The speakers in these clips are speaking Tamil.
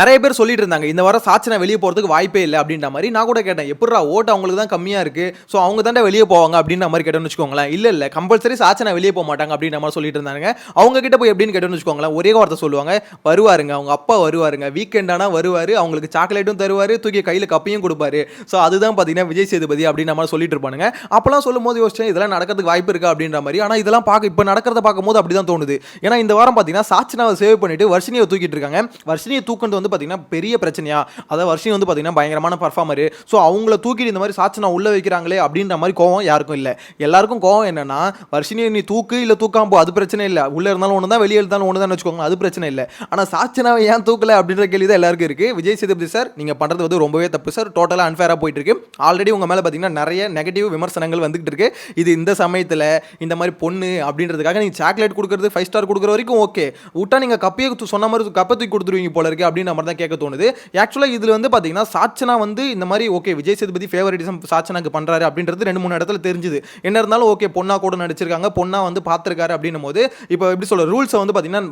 நிறைய பேர் சொல்லிட்டு இருந்தாங்க இந்த வாரம் சாச்சனா வெளியே போறதுக்கு வாய்ப்பே இல்லை அப்படின்ற மாதிரி. நான் கூட கேட்டேன், எப்படா ஓட்டு அவங்களுக்கு தான் கம்மியா இருக்கு, ஸோ அவங்க தாண்டா வெளியே போவாங்க அப்படின்ற மாதிரி கேட்டோம்னு வச்சுக்கோங்களேன். இல்ல கம்பல்சரி சாச்சனா வெளியே போக மாட்டாங்க அப்படின்ற மாதிரி சொல்லிட்டு இருந்தாங்க. அவங்க கிட்ட போய் எப்படின்னு கேட்டோம்னு வச்சுக்கோங்களேன், ஒரே வார்த்தை சொல்லுவாங்க, வருவாருங்க அவங்க அப்பா வருவாருங்க, வீக்கெண்ட் ஆனா வருவாரு, அவங்களுக்கு சாக்லேட்டும் தருவாரு, தூக்கி கையில கப்பையும் கொடுப்பாரு. ஸோ அதுதான் பார்த்தீங்கன்னா விஜய் சேதுபதி அப்படின்ற மாதிரி சொல்லிட்டு இருப்பானுங்க. அப்பெல்லாம் சொல்லும் போது யோசிச்சேன், இதெல்லாம் நடக்கிறதுக்கு வாய்ப்பு இருக்கா அப்படின்ற மாதிரி. ஆனால் இதெல்லாம் பார்க்க இப்போ நடக்கிறத பார்க்கும்போது அப்படிதான் தோணுது. ஏன்னா இந்த வாரம் பார்த்தீங்கன்னா சாச்சனாவை சேவ் பண்ணிட்டு வர்ஷினியை தூக்கிட்டு இருக்காங்க. வர்ஷினியை தூக்கிட்டு வந்து பார்த்தீங்கன்னா பெரிய பிரச்சனையா, அதாவது வர்ஷினி வந்து பார்த்தீங்கன்னா பயங்கரமான பர்ஃபார்மர். ஸோ அவங்கள தூக்கிட்டு இந்த மாதிரி சாச்சனா உள்ள வைக்கிறாங்களே அப்படின்ற மாதிரி கோவம் யாருக்கும் இல்லை. எல்லாருக்கும் கோவம் என்னன்னா, வர்ஷினியை நீ தூக்கு இல்லை தூக்காம போ, அது பிரச்சனை இல்லை. உள்ள இருந்தாலும் ஒன்று தான், வெளியே இருந்தாலும் ஒன்று தான் வச்சுக்கோங்க, அது பிரச்சனை இல்லை. ஆனால் சாச்சனாவை ஏன் தூக்கல அப்படின்ற கேள்வி தான் எல்லாருக்கும் இருக்கு. விஜய் சேதுபதி சார், நீங்க பண்றது வந்து ரொம்பவே தப்பு சார். டோட்டலா அன்ஃபேரா போயிட்டு இருக்கு. ஆல்ரெடி உங்க மேல பார்த்தீங்கன்னா நிறைய நெகட்டிவ் விமர்சனங்கள் வந்துகிட்டு இருக்கு. இது இந்த சமயத்தில் இந்த மாதிரி பொண்ணு அப்படின்றதுக்காக நீங்க சாக்லேட் கொடுக்கறது 5 ஸ்டார் கொடுக்குற வரைக்கும் ஓகே, விட்டா நீங்க கப்பையை சொன்ன மாதிரி கப்பை தூக்கி கொடுத்துருவீங்க போல இருக்கு அப்படின்ற மாதிரி தான் கேட்க தோணுது. ஆக்சுவலாக இதில் வந்து பார்த்தீங்கன்னா சாச்சனா வந்து இந்த மாதிரி ஓகே விஜய் சேதுபதி ஃபேவரட்டிசம் சாச்சனாக்கு பண்ணுறாரு அப்படின்றது 2-3 இடத்துல தெரிஞ்சுது. என்ன இருந்தாலும் ஓகே பொண்ணா கூட நடிச்சிருக்காங்க, பொண்ணா வந்து பார்த்துருக்காரு அப்படின்னும் போது இப்போ எப்படி சொல்ற ரூல்ஸை வந்து பார்த்தீங்கன்னா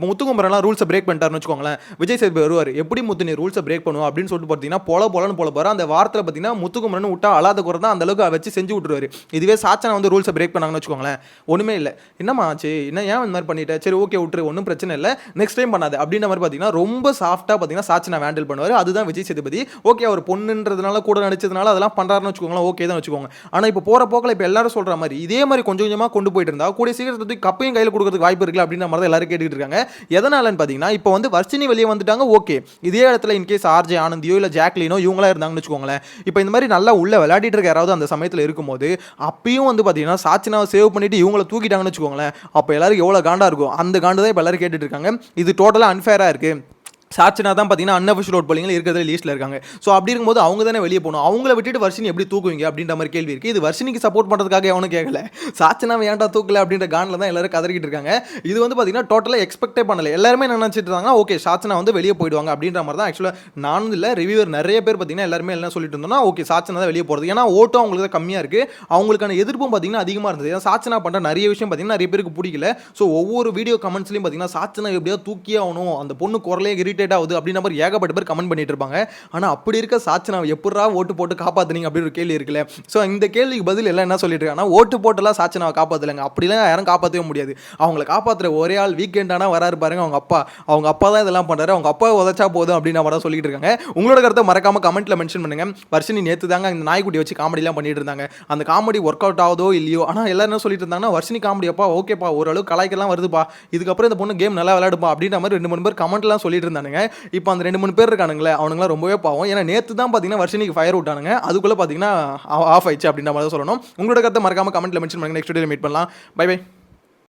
முத்துக்குமரன்லாம் ரூல்ஸை பிரேக் பண்ணிட்டாருன்னு வச்சுக்கோங்களேன். விஜய் சேதுபதி வருவார், எப்படி முத்து நீ ரூல்ஸை பிரேக் பண்ணுவோம் அப்படின்னு சொல்லிட்டு பார்த்தீங்கன்னா போலன்னு போகிற அந்த வாரத்தில் பார்த்தீங்கன்னா முத்துக்குமரன் விட்டா அழாத குறை தான் அந்த அளவுக்கு வச்சு செஞ்சு விட்டுருவாரு. இதுவே சாச்சனா வந்து ரூல்ஸை பிரேக் பண்ணாங்கன்னு வச்சுக்கோங்களேன், ஒன்றுமே இல்லை, என்னம்மா ஆச்சு, என்ன ஏன் இந்த மாதிரி பண்ணிட்டேன், சரி ஓகே விட்டுரு, ஒன்றும் பிரச்சனை இல்லை, நெக்ஸ்ட் டைம் பண்ணாது அப்படின்ற மாதிரி பார்த்தீங்கன்னா ரொம்ப சாஃப்டாக பார்த்தீங்கன்னா சாச்சனா ஹேண்டில் பண்ணுவார். அதுதான் விஜய் சேதுபதி. ஓகே அவர் பொண்ணுன்றதுனால கூட நடிச்சதுனால அதெல்லாம் பண்றாருன்னு வச்சுக்கோங்களேன், ஓகே தான் வச்சுக்கோங்க. ஆனால் இப்போ போற போக்கில் இப்போ எல்லாரும் சொல்ற மாதிரி இதே மாதிரி கொஞ்சம் கொஞ்சமாக கொண்டு போயிட்டு இருந்தா கூடிய சீக்கிரத்துக்கு கப்பையும் கையில் கொடுக்கறதுக்கு வாய்ப்பு இருக்குல்ல அப்படின்ற மாதிரி தான் எல்லாரும் கேட்டுக்கிட்டு இருக்காங்க. எதனாலன்னு பார்த்தீங்கன்னா இப்போ வந்து வர்ஷினி வெளியே வந்துட்டாங்க, ஓகே இதே இடத்துல இன்கேஸ் ஆர்ஜே ஆனந்தியோ இல்லை ஜாக்லினோ இவங்களா இருந்தாங்கன்னு வச்சுக்கோங்களேன், இப்போ இந்த மாதிரி நல்லா உள்ள விளையாடிட்டு இருக்க யாராவது அந்த சமயத்தில் இருக்கும்போது அப்பயும் வந்து பார்த்தீங்கன்னா சாச்சனாவை சேவ் பண்ணிட்டு இவங்களை தூக்கிட்டாங்கன்னு வச்சுக்கோங்களேன், அப்போ எல்லாரும் எவ்வளோ காண்டா இருக்கும். அந்த காண்டு தான் இப்போ எல்லாரும் கேட்டுட்டு இருக்காங்க. இது டோட்டலாக அன்ஃபேரா இருக்கு. சாச்சனா தான் பார்த்தீங்கன்னா அன்அஃபிஷியல் ஓட் போலிங்கில் இருக்கிறது லிஸ்ட்டில் இருக்காங்க. ஸோ அப்படி இருக்கும்போது அவங்க தானே வெளியே போகணும், அவங்கள விட்டுட்டு வர்ஷினி எப்படி தூக்குவீங்க அப்படின்ற மாதிரி கேள்வி இருக்குது. இது வர்ஷினிக்கு சப்போர்ட் பண்ணுறதுக்காக எவனும் கேட்கல, சாச்சனாவை ஏன்டா தூக்கல அப்படின்ற காண்டில் தான் எல்லாரும் கதறிக்கிட்டு இருக்காங்க. இது வந்து பார்த்தீங்கன்னா டோட்டலாக எக்ஸ்பெக்டே பண்ணல. எல்லாருமே என்ன நினச்சிட்டு இருந்தாங்கன்னா ஓகே சாச்சனா வந்து வெளியே போயிடுவாங்க அப்படின்ற மாதிரி தான். ஆக்சுவலாக நானும் இல்லை, ரிவ்யூவர் நிறைய பேர் பார்த்தீங்கன்னா எல்லாருமே என்ன சொல்லிட்டு இருந்தோம்னா ஓகே சாச்சனா தான் வெளியே போகிறது. ஏன்னா ஓட்டும் அவங்களுக்கு தான் கம்மியாக இருக்குது, அவங்களுக்கான எதிர்ப்பும் பார்த்தீங்கன்னா அதிகமாக இருந்தது. ஏன்னா சாச்சனா பண்ணுற நிறைய விஷயம் பார்த்தீங்கன்னா நிறைய பேருக்கு பிடிக்கல. ஸோ ஒவ்வொரு வீடியோ கமெண்ட்ஸ்லையும் பார்த்தீங்கன்னா சாச்சனா எப்படியாவது தூக்கியே ஆகணும், அந்த பொண்ணு குரலே இரிட்டேட் ஆகுது அப்படின்ற மாதிரி ஏகப்பட்ட பேர் கமெண்ட் பண்ணிட்டு இருப்பாங்க. ஆனா அப்படி இருக்க சாச்சனாவை எப்படா ஓட்டு போட்டு காப்பாத்துனீங்க அப்படி ஒரு கேள்வி இருக்குல்ல. சோ இந்த கேள்விக்கு பதில் எல்லாம் என்ன சொல்லிட்டு இருக்காங்கன்னா, ஓட்டு போட்டெல்லாம் சாச்சனாவை காப்பாத்தலங்க, அப்படிலாம் யாரும் காப்பாற்றவே முடியாது. அவங்களை காப்பாற்றுற ஒரே ஆள் வீக்கெண்ட் ஆனா வராரு பாருங்க, அவங்க அப்பா தான் இதெல்லாம் பண்றாரு, அவங்க அப்பா உதச்சா போதும் அப்படின்னு மாதிரி சொல்லிட்டு இருக்காங்க. உங்களோட கருத்தை மறக்காம கமெண்ட்ல மென்ஷன் பண்ணுங்க. வர்ஷினி நேத்து தாங்க இந்த நாய்க்குட்டி வச்சு காமெடிலாம் பண்ணிட்டு இருந்தாங்க. அந்த காமெடி ஒர்க் அவுட் ஆகுதோ இல்லையோ, ஆனா எல்லாரும் என்ன சொல்லிட்டு இருந்தாங்கன்னா வர்ஷினி காமெடி அப்பா ஓகேப்பா, ஓரளவு கலாய்க்கெல்லாம் வருதுப்பா, இதுக்கப்புறம் இந்த பொண்ணு கேம் நல்லா விளையாடுப்பா அப்படின்ற மாதிரி 2-3 பேர் கமெண்ட்லாம் சொல்லிட்டு இருந்தானுங்க. இப்போ அந்த 2-3 பேர் இருக்கானுங்களே அவனுங்களாம் ரொம்பவே பாவம். ஏன்னா நேற்று தான் பார்த்தீங்கன்னா வர்ஷினிக்கு ஃபயர் விட்டானுங்க, அதுக்குள்ளே பார்த்தீங்கன்னா ஆஃப் ஆயிடுச்சு அப்படின்ற மாதிரி சொல்லணும். உங்களோட கருத்தை மறக்காம கமெண்ட்ல மென்ஷன் பண்ணுங்க. நெக்ஸ்ட் வீடியோவில் மீட் பண்ணலாம். Bye by.